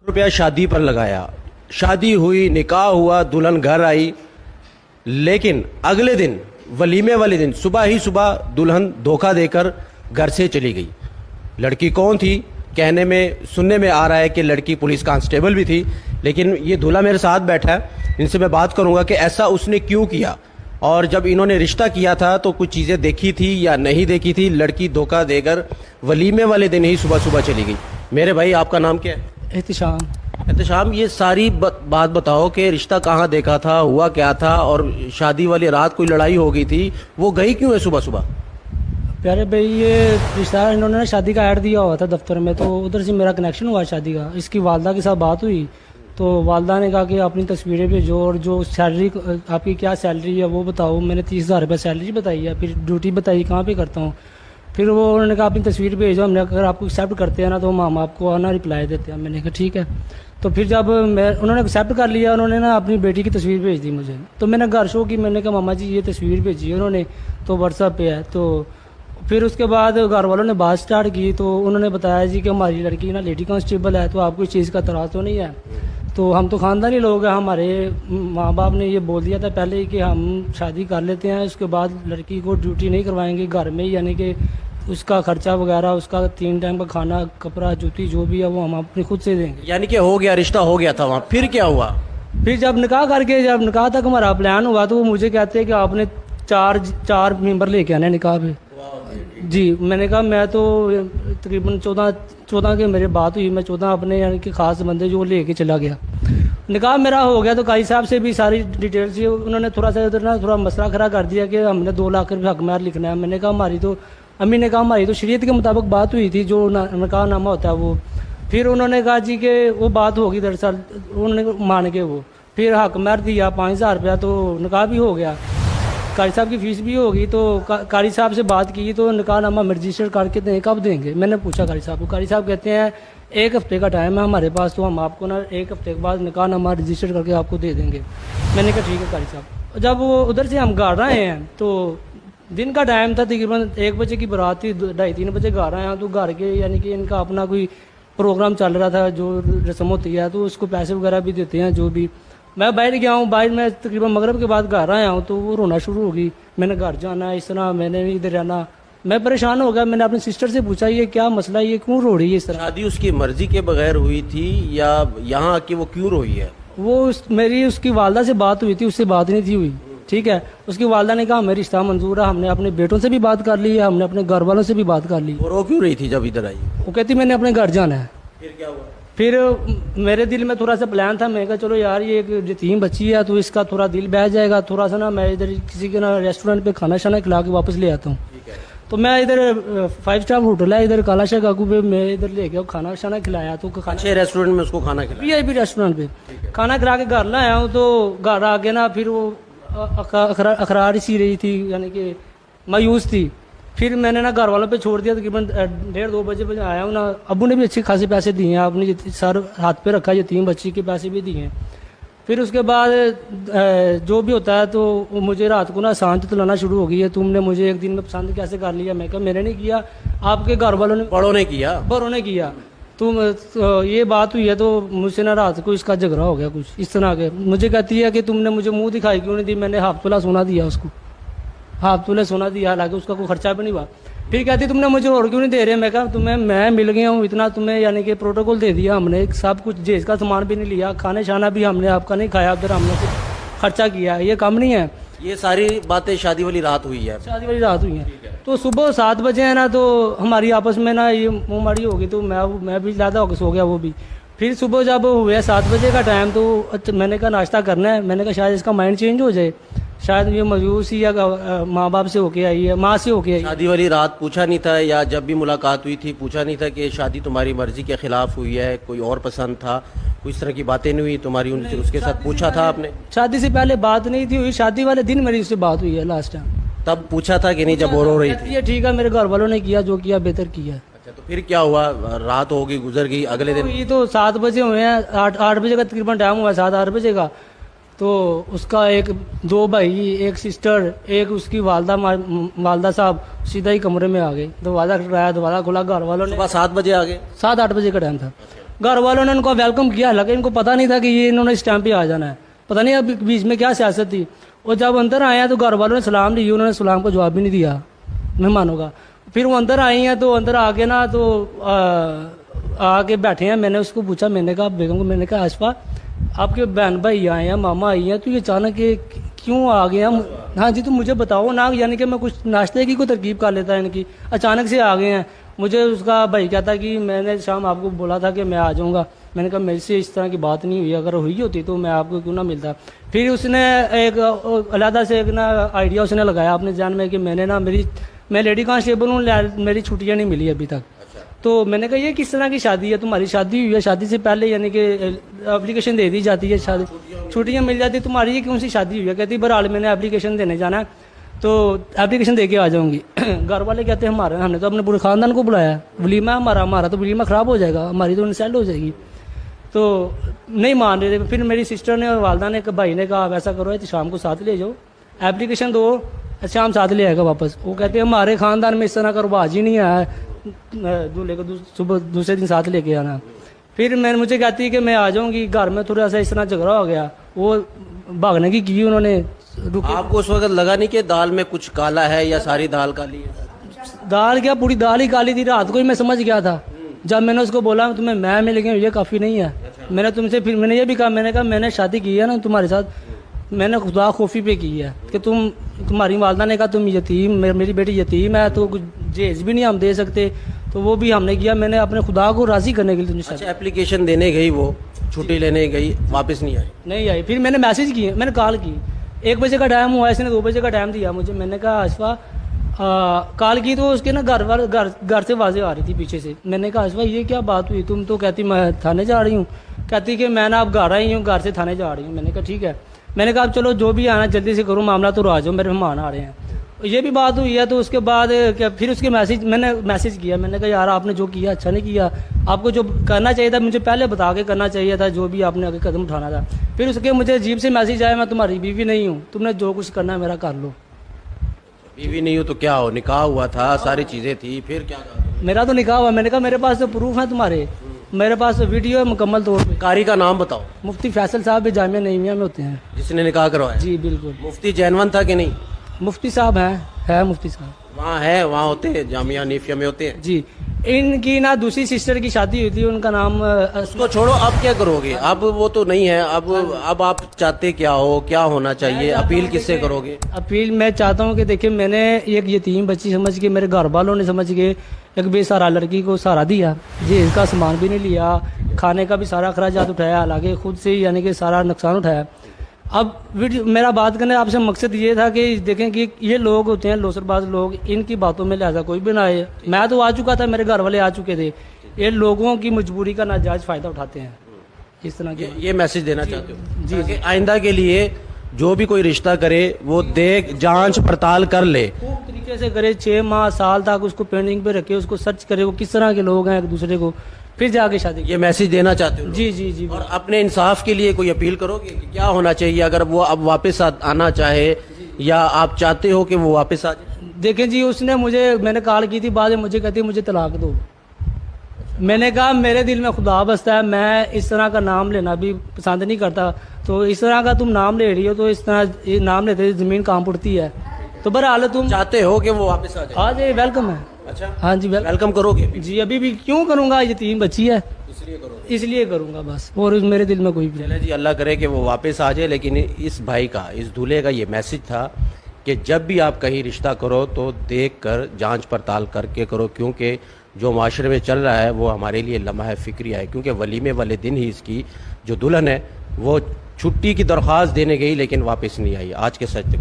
रुपया शादी पर लगाया, शादी हुई, निकाह हुआ, दुल्हन घर आई, लेकिन अगले दिन वलीमे वाले दिन सुबह ही सुबह दुल्हन धोखा देकर घर से चली गई। लड़की कौन थी? कहने में सुनने में आ रहा है कि लड़की पुलिस कांस्टेबल भी थी, लेकिन ये दूल्हा मेरे साथ बैठा है, इनसे मैं बात करूंगा कि ऐसा उसने क्यों किया, और जब इन्होंने रिश्ता किया था तो कुछ चीज़ें देखी थी या नहीं देखी थी। लड़की धोखा देकर वलीमे वाले दिन ही सुबह सुबह चली गई। मेरे भाई, आपका नाम क्या है? एहतिशाम। एहतिशाम, ये सारी बात बताओ कि रिश्ता कहाँ देखा था, हुआ क्या था, और शादी वाली रात कोई लड़ाई हो गई थी, वो गई क्यों है सुबह सुबह? प्यारे भाई, ये रिश्तेदार इन्होंने ना शादी का ऐड दिया हुआ था दफ्तर में, तो उधर से मेरा कनेक्शन हुआ शादी का। इसकी वालदा के साथ बात हुई तो वालदा ने कहा कि अपनी तस्वीरें भेजो और जो सैलरी आपकी क्या सैलरी है वो बताओ। मैंने 30,000 रुपये सैलरी बताई है, फिर ड्यूटी बताई कहाँ पे करता हूँ। फिर वो उन्होंने कहा अपनी तस्वीर भेजो, हमने अगर आपको एक्सेप्ट करते हैं ना तो हम आपको आना रिप्लाई देते हैं। मैंने कहा ठीक है। तो फिर जब उन्होंने एक्सेप्ट कर लिया, उन्होंने ना अपनी बेटी की तस्वीर भेज दी मुझे। तो मैंने घर शो की, मैंने कहा मामा जी ये तस्वीर भेजी है उन्होंने, तो व्हाट्सएप पे है। तो फिर उसके बाद घर वालों ने बात स्टार्ट की, तो उन्होंने बताया जी कि हमारी लड़की ना लेडी कांस्टेबल है, तो आपको इस चीज़ का तराज तो नहीं है। तो हम तो ख़ानदानी लोग हैं, हमारे माँ बाप ने ये बोल दिया था पहले ही कि हम शादी कर लेते हैं, उसके बाद लड़की को ड्यूटी नहीं करवाएंगे घर में ही, यानी कि उसका खर्चा वगैरह, उसका 3 टाइम का खाना, कपड़ा, जूती जो भी है वो हम अपने खुद से देंगे। यानी कि हो गया, रिश्ता हो गया था वहाँ। फिर क्या हुआ? फिर जब निकाह करके, जब निकाह तक हमारा प्लान हुआ, तो वो मुझे कहते हैं कि आपने चार मेंबर लेके आने निकाह पे। जी, मैंने कहा मैं तो तकरीबन 14 के मेरे बात हुई, मैं 14 अपने यानी कि ख़ास बंदे जो लेके चला गया। निकाह मेरा हो गया तो काजी साहब से भी सारी डिटेल्स, उन्होंने थोड़ा सा उधर ना थोड़ा मसला खड़ा कर दिया कि हमने 2 लाख रुपये हक महर लिखना है। मैंने कहा हमारी तो, अम्मी ने कहा हमारी तो शरीयत के मुताबिक बात हुई थी, जो निकाह नामा होता है वो। फिर उन्होंने कहा जी कि वो बात होगी, दरअसल उन्होंने मान के वो फिर हक महर दिया 5,000 रुपया, तो निकाह भी हो गया, कारी साहब की फ़ीस भी होगी। तो कारी साहब से बात की तो निकाह नामा रजिस्टर करके दें, कब देंगे? मैंने पूछा कारी साहब को, कारी साहब कहते हैं 1 हफ्ते का टाइम है हमारे पास, तो हम आपको ना 1 हफ्ते के बाद निकाह नामा रजिस्टर करके आपको दे देंगे। मैंने कहा ठीक है कारी साहब। जब वो उधर से हम घर आए हैं तो दिन का टाइम था, तकरीबन 1 बजे की बारात थी, 2:30-3 बजे घर आए हैं। तो घर के यानी कि इनका अपना कोई प्रोग्राम चल रहा था, जो रस्म होती है, तो उसको पैसे वगैरह भी देते हैं जो भी। मैं बाहर गया हूँ, बाहर मैं तकरीबन मगरब के बाद घर आया हूँ, तो वो रोना शुरू हो गई। मैंने घर जाना है, इस तरह मैंने इधर रहना, मैं परेशान हो गया। मैंने अपनी सिस्टर से पूछा ये क्या मसला है, ये क्यों रो रही है इस तरह? शादी उसकी मर्जी के बगैर हुई थी या यहाँ आके वो क्यों रोई है? वो मेरी उसकी वालदा से बात हुई थी, उससे बात नहीं थी हुई, ठीक है। उसकी वालदा ने कहा हमें रिश्ता मंजूर है, हमने अपने बेटों से भी बात कर ली है, हमने अपने घर वालों से भी बात कर ली। वो रो क्यों रही थी जब इधर आई? वो कहती मैंने अपने घर जाना है। फिर क्या हुआ? फिर मेरे दिल में थोड़ा सा प्लान था, मैं कहा चलो यार ये एक यतीम बच्ची है तो इसका थोड़ा दिल बह जाएगा, थोड़ा सा ना मैं इधर किसी के ना रेस्टोरेंट पे खाना शाना खिला के वापस ले आता हूँ। तो मैं इधर 5 स्टार होटल है इधर काला शाह काकू पे, मैं इधर ले गया, खाना शाना खिलाया। तो अच्छे रेस्टोरेंट में उसको खाना खिलाया? VIP रेस्टोरेंट पे खाना खिला के घर लाया हूँ। तो घर आके ना फिर वो अखरार सी रही थी, यानी कि मायूस थी। फिर मैंने ना घर वालों पे छोड़ दिया, तकरीबन 1:30-2 बजे आया हूँ ना। अब्बू ने भी अच्छे खासे पैसे दिए हैं, आपने सर हाथ पे रखा, यतीम बच्ची के पैसे भी दिए हैं। फिर उसके बाद जो भी होता है, तो मुझे रात को ना सांझ तुलाना शुरू हो गई है, तुमने मुझे एक दिन में पसंद कैसे कर लिया? मैं कहा मैंने नहीं किया, आपके घर वालों ने, बड़ों ने किया। बड़ों ने किया। तुम ये बात हुई है, तो मुझसे ना रात को इसका झगड़ा हो गया कुछ इस तरह के। मुझे कहती है कि तुमने मुझे मुंह दिखाई क्यों नहीं दी? मैंने 1/2 तोला सोना दिया उसको, 1/2 तोला सोना दिया, हालांकि उसका कोई खर्चा भी नहीं हुआ। फिर कहती तुमने मुझे और क्यों नहीं दे रहे? मैं कहा तुम्हें मैं मिल गया हूँ इतना, तुम्हें यानी कि प्रोटोकॉल दे दिया हमने, सब कुछ, जेज का सामान भी नहीं लिया, खाने शाना भी हमने आपका नहीं खाया, उधर हमने कुछ खर्चा किया, ये कम नहीं है। ये सारी बातें शादी वाली रात हुई है? शादी वाली रात हुई है। तो सुबह 7 बजे है ना, तो हमारी आपस में ना ये मुँहमारी हो गई, तो मैं भी ज़्यादा हो सो गया, वो भी। फिर सुबह जब हुआ 7 बजे का टाइम, तो मैंने कहा नाश्ता करना है, मैंने कहा शायद इसका माइंड चेंज हो जाए, शायद ये मायूस ही या माँ बाप से होके आई है, माँ से होके आई। शादी वाली रात पूछा नहीं था, या जब भी मुलाकात हुई थी पूछा नहीं था कि शादी तुम्हारी मर्जी के खिलाफ हुई है, कोई और पसंद था, कोई इस तरह की बातें नहीं हुई तुम्हारी उनसे? उसके साथ पूछा था आपने? शादी से पहले बात नहीं थी हुई, शादी वाले दिन मेरी उससे बात हुई है लास्ट टाइम। तब पूछा था कि नहीं जब वो रो रही थी? ये ठीक है, मेरे घर वालों ने किया जो किया, बेहतर किया। अच्छा, तो फिर क्या हुआ? रात हो गई, गुजर गई, अगले दिन? ये तो 7 बजे हुए हैं, 8 बजे का तकरीबन टाइम हुआ, 7-8 बजे का। तो उसका 2 भाई, एक सिस्टर, एक उसकी वालदा साहब सीधा ही कमरे में आ गए। दरवाज़ा खटखटाया, दरवाज़ा खुला, घर वालों ने। सुबह 7 बजे आ गए? 7-8 बजे का टाइम था। घर वालों ने उनको वेलकम किया, हालांकि इनको पता नहीं था कि ये इन्होंने इस टाइम पे आ जाना है, पता नहीं अब बीच में क्या सियासत थी। और जब अंदर आए हैं तो घर वालों ने सलाम दी, उन्होंने सलाम को जवाब भी नहीं दिया मेहमानों का। फिर वो अंदर आई हैं तो अंदर आके ना तो आके बैठे हैं। मैंने उसको पूछा, मैंने कहा बेगम को, मैंने कहा आशफा आपके बहन भाई आए हैं, मामा आई हैं, तो ये अचानक क्यों आ गए हम? हाँ जी, तो मुझे बताओ ना, यानी कि मैं कुछ नाश्ते की कोई तरकीब कर लेता है इनकी, अचानक से आ गए हैं। मुझे उसका भाई कहता कि मैंने शाम आपको बोला था कि मैं आ जाऊँगा। मैंने कहा मेरे से इस तरह की बात नहीं हुई, अगर हुई होती तो मैं आपको क्यों ना मिलता। फिर उसने एक अलहदा से एक ना आइडिया उसने लगाया अपने जान में कि मैं लेडी कांस्टेबल हूँ, मेरी छुट्टियाँ नहीं मिली अभी तक। तो मैंने कहा ये किस तरह की शादी है, तुम्हारी शादी हुई है, शादी से पहले यानी कि एप्लीकेशन दे दी जाती है, शादी छुट्टियाँ मिल जाती, तुम्हारी ये कौन सी शादी हुई है? कहती बहरहाल मैंने एप्लीकेशन देने जाना है तो एप्लीकेशन दे के आ जाऊँगी। घर वाले कहते हैं हमने तो अपने पूरे ख़ानदान को बुलाया, वलीमा हमारा तो वलीमा ख़राब हो जाएगा, हमारी तो इंसल्ट हो जाएगी। तो नहीं मान रहे थे। फिर मेरी सिस्टर ने और वालदा ने भाई ने कहा वैसा करो तो शाम को साथ ले जाओ, एप्लीकेशन दो, शाम साथ ले आएगा वापस। वो कहते हैं हमारे ख़ानदान में इस तरह का रिवाज ही नहीं आया, दूल्हे को सुबह दूसरे दिन साथ लेके आना। फिर मुझे कहती है कि मैं आ जाऊँगी, घर में थोड़ा सा इस तरह झगड़ा हो गया, वो भागने की उन्होंने। आपको उस वक्त लगा नहीं कि दाल में कुछ काला है या सारी दाल काली है? दाल क्या, पूरी दाल ही काली थी। रात को ही मैं समझ गया था जब मैंने उसको बोला तुम्हें मैं मिल गई, ये काफ़ी नहीं है। मैंने तुमसे फिर मैंने ये भी कहा, मैंने कहा मैंने शादी की है ना तुम्हारे साथ, मैंने खुदा खोफी पे की है कि तुम्हारी वालदा ने कहा तुम यतीम, मेरी बेटी यतीम है तो कुछ जहेज भी नहीं हम दे सकते, तो वो भी हमने किया। मैंने अपने खुदा को राज़ी करने के लिए तुमसे। अच्छा, एप्लीकेशन देने गई, वो छुट्टी लेने गई, वापस नहीं आई? फिर मैंने मैसेज किए, मैंने कॉल की, 1 बजे का टाइम हुआ, इसने 2 बजे का टाइम दिया मुझे। मैंने कहा आशफा कॉल की तो उसके ना घर से आवाज़ें आ रही थी पीछे से। मैंने कहा आशफा ये क्या बात हुई, तुम तो कहती मैं थाने जा रही हूँ, कहती कि मैं ना अब घर आई हूँ, घर से थाने जा रही हूँ। मैंने कहा ठीक है। मैंने कहा अब चलो जो भी आना जल्दी से करो, मामला तो आ जाओ, मेरे मेहमान आ रहे हैं। ये भी बात हुई है। तो उसके बाद फिर उसके मैंने मैसेज किया, मैंने कहा यार आपने जो किया अच्छा नहीं किया, आपको जो करना चाहिए था मुझे पहले बता के करना चाहिए था, जो भी आपने आगे कदम उठाना था। फिर उसके मुझे अजीब से मैसेज आया, मैं तुम्हारी बीवी नहीं हूँ, तुमने जो कुछ करना है मेरा कर लो। बीवी नहीं हो तो क्या हो, निकाह हुआ था, सारी चीज़ें थी, फिर क्या कहा? मेरा तो निकाह हुआ। मैंने कहा मेरे पास तो प्रूफ है तुम्हारे, मेरे पास तो वीडियो है मुकम्मल तौर पे। कारी का नाम बताओ। मुफ्ती फैसल साहब भी जामिया नईमिया में होते हैं, जिसने निकाह करवाया? जी बिल्कुल। मुफ्ती जैनवन था कि नहीं? मुफ्ती साहब है मुफ्ती साहब वहाँ है, वहाँ होते हैं, जामिया नीफिया में होते हैं जी। इनकी ना दूसरी सिस्टर की शादी हुई थी, उनका नाम उसको छोड़ो, अब क्या करोगे? अब वो तो नहीं है, अब आप चाहते क्या हो, क्या होना चाहिए, अपील किससे करोगे? अपील मैं चाहता हूँ कि देखिए मैंने एक यतीम बच्ची समझ के, मेरे घर वालों ने समझ के एक बेसहारा लड़की को सहारा दिया, जी इसका सामान भी नहीं लिया, खाने का भी सारा अखराजात उठाया, हालांकि खुद से ही यानी कि सारा नुकसान उठाया। अब वीडियो मेरा बात करने आपसे मकसद ये था कि देखें कि ये लोग होते हैं लोसरबाज लोग, इनकी बातों में लिहाजा कोई भी ना आए। मैं तो आ चुका था, मेरे घर वाले आ चुके थे, ये लोगों की मजबूरी का नाजायज़ फ़ायदा उठाते हैं इस तरह के। ये मैसेज देना चाहते हो जी कि आइंदा के लिए जो भी कोई रिश्ता करे वो देख जांच पड़ताल कर ले, खूब तरीके से करे, 6 माह साल तक उसको पेंडिंग पे रखे, उसको सर्च करे वो किस तरह के लोग हैं एक दूसरे को, फिर जाके शादी। ये मैसेज देना चाहते हो? जी जी जी। और अपने इंसाफ के लिए कोई अपील करोगे कि क्या होना चाहिए अगर वो अब वापस आना चाहे, या आप चाहते हो कि वो वापस आ जाए? देखें जी, उसने मैंने कॉल की थी, बाद में मुझे कहती मुझे तलाक दो। मैंने कहा मेरे दिल में खुदा बसता है, मैं इस तरह का नाम लेना भी पसंद नहीं करता, तो इस तरह का तुम नाम ले रही हो तो इस तरह नाम लेते ज़मीन काम पड़ती है, तो बहरहाल तुम चाहते हो कि वो वापस आ जाए? आ जाए, वेलकम है। अच्छा, हाँ जी वेलकम करोगे? जी अभी भी क्यों करूँगा, यतीम बच्ची है इसलिए करूँगा बस, और मेरे दिल में कोई भी। चले जी, अल्लाह करे कि वो वापस आ जाए। लेकिन इस भाई का, इस दूल्हे का ये मैसेज था कि जब भी आप कहीं रिश्ता करो तो देख कर जाँच पड़ताल करके करो, क्योंकि जो माशरे में चल रहा है वो हमारे लिए लम्हा फ़िक्रिया है। क्योंकि वलीमे वाले दिन ही इसकी जो दुल्हन है वो छुट्टी की दरख्वास्त देने गई लेकिन वापस नहीं आई। आज के सच तक